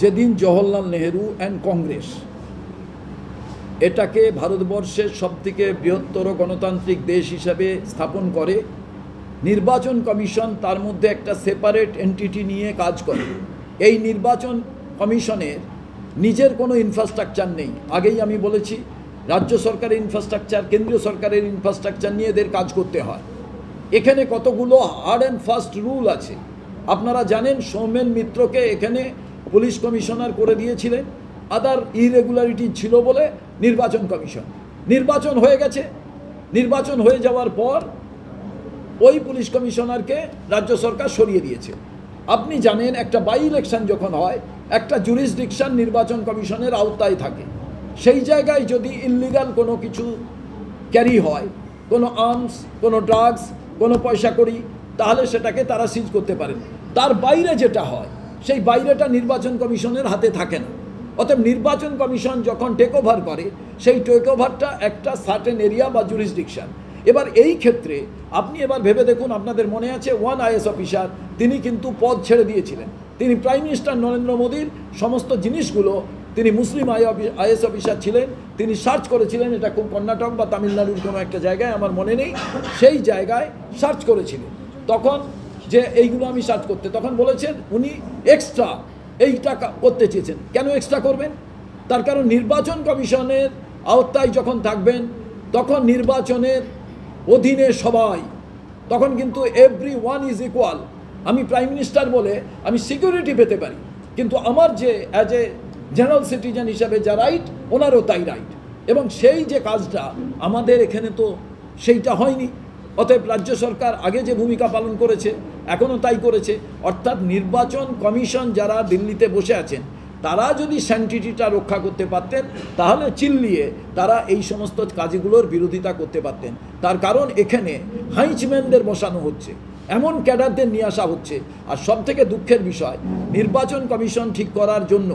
যেদিন জওহরলাল নেহেরু অ্যান্ড কংগ্রেস এটাকে ভারতবর্ষের সবথেকে বৃহত্তর গণতান্ত্রিক দেশ হিসাবে স্থাপন করে, নির্বাচন কমিশন তার মধ্যে একটা সেপারেট এন্টিটি নিয়ে কাজ করে। এই নির্বাচন কমিশনের নিজের কোনো ইনফ্রাস্ট্রাকচার নেই। আগেই আমি বলেছি, রাজ্য সরকারের ইনফ্রাস্ট্রাকচার, কেন্দ্রীয় সরকারের ইনফ্রাস্ট্রাকচার নিয়ে এদের কাজ করতে হয়। এখানে কতগুলো হার্ড অ্যান্ড ফাস্ট রুল আছে। আপনারা জানেন, সৌমেন মিত্রকে এখানে পুলিশ কমিশনার করে দিয়েছিলেন আদার ইরেগুলারিটি ছিল বলে নির্বাচন কমিশন। নির্বাচন হয়ে গেছে, নির্বাচন হয়ে যাওয়ার পর ওই পুলিশ কমিশনারকে রাজ্য সরকার সরিয়ে দিয়েছে। আপনি জানেন, একটা বাই ইলেকশন যখন হয়, একটা জুরিসডিকশন নির্বাচন কমিশনের আওতায় থাকে। সেই জায়গায় যদি ইললিগাল কোনো কিছু ক্যারি হয়, কোনো আর্মস, কোনো ড্রাগস, কোনো পয়সা করি, তাহলে সেটাকে তারা সিজ করতে পারেন। তার বাইরে যেটা হয়, সেই বাইরেটা নির্বাচন কমিশনের হাতে থাকে না। অতএব নির্বাচন কমিশন যখন টেক ওভার করে, সেই টেক ওভারটা একটা সার্টেন এরিয়া বা জুরিসডিকশন। এবার এই ক্ষেত্রে আপনি এবার ভেবে দেখুন, আপনাদের মনে আছে ওয়ান আইএস অফিসার, তিনি কিন্তু পদ ছেড়ে দিয়েছিলেন। তিনি প্রাইম মিনিস্টার নরেন্দ্র মোদীর সমস্ত জিনিসগুলো, তিনি মুসলিম আইএস অফিসার ছিলেন, তিনি সার্চ করেছিলেন। এটা খুব কর্ণাটক বা তামিলনাড়ুর কোনো একটা জায়গায়, আমার মনে নেই, সেই জায়গায় সার্চ করেছিলেন। তখন যে এইগুলো আমি সার্চ করতে, তখন বলেছেন উনি এক্সট্রা এইটা করতে চেয়েছেন। কেন এক্সট্রা করবেন? তার কারণ নির্বাচন কমিশনের আওতায় যখন থাকবেন, তখন নির্বাচনের অধীনে সবাই, তখন কিন্তু এভরি ওয়ান ইজ ইকুয়াল। আমি প্রাইম মিনিস্টার বলে আমি সিকিউরিটি পেতে পারি, কিন্তু আমার যে অ্যাজ এ জেনারেল সিটিজেন হিসাবে যা রাইট, ওনারও তাই রাইট। এবং সেই যে কাজটা আমাদের এখানে তো সেইটা হয়নি। অতএব রাজ্য সরকার আগে যে ভূমিকা পালন করেছে, এখনও তাই করেছে। অর্থাৎ নির্বাচন কমিশন যারা দিল্লিতে বসে আছেন, তারা যদি স্যানিটিটা রক্ষা করতে পারতেন, তাহলে চিল্লিয়ে তারা এই সমস্ত কাজগুলোর বিরোধিতা করতে পারতেন। তার কারণ এখানে হাইচম্যানদের বসানো হচ্ছে, এমন ক্যাডারদের নিয়ে আসা হচ্ছে। আর সবথেকে দুঃখের বিষয়, নির্বাচন কমিশন ঠিক করার জন্য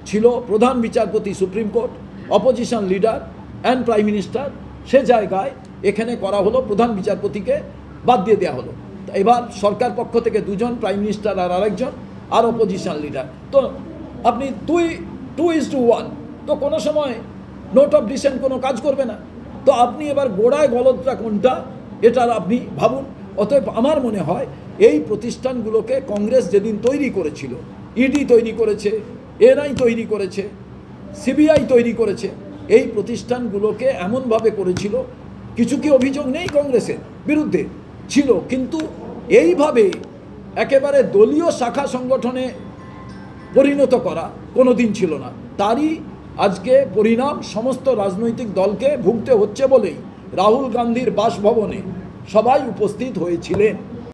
ছিল প্রধান বিচারপতি supreme court, opposition leader and prime minister. সে জায়গায় এখানে করা হলো প্রধান বিচারপতিকে বাদ দিয়ে দেওয়া হলো। এবার সরকার পক্ষ থেকে দুজন, প্রাইম মিনিস্টার আর আরেকজন, আর অপোজিশন লিডার। তো আপনি 2:1, তো কোনো সময় নোট অফ ডিসেন্ট কোনো কাজ করবে না। তো আপনি এবার গোড়ায় গলতটা কোনটা, এটার আপনি ভাবুন। অতএব আমার মনে হয় এই প্রতিষ্ঠানগুলোকে কংগ্রেস যেদিন তৈরি করেছিল, ইডি তৈরি করেছে, এনআই তৈরি করেছে, সিবিআই তৈরি করেছে, এই প্রতিষ্ঠানগুলোকে এমনভাবে করেছিল, কিছু কি অভিযোগ নেই কংগ্রেসের বিরুদ্ধে? ছিল, কিন্তু এইভাবে একেবারে দলীয় শাখা সংগঠনে পরিণত করা কোনো দিন ছিল না। তারই আজকে পরিণাম সমস্ত রাজনৈতিক দলকে ভুগতে হচ্ছে বলেই রাহুল গান্ধীর বাসভবনে সবাই উপস্থিত হয়েছিলেন।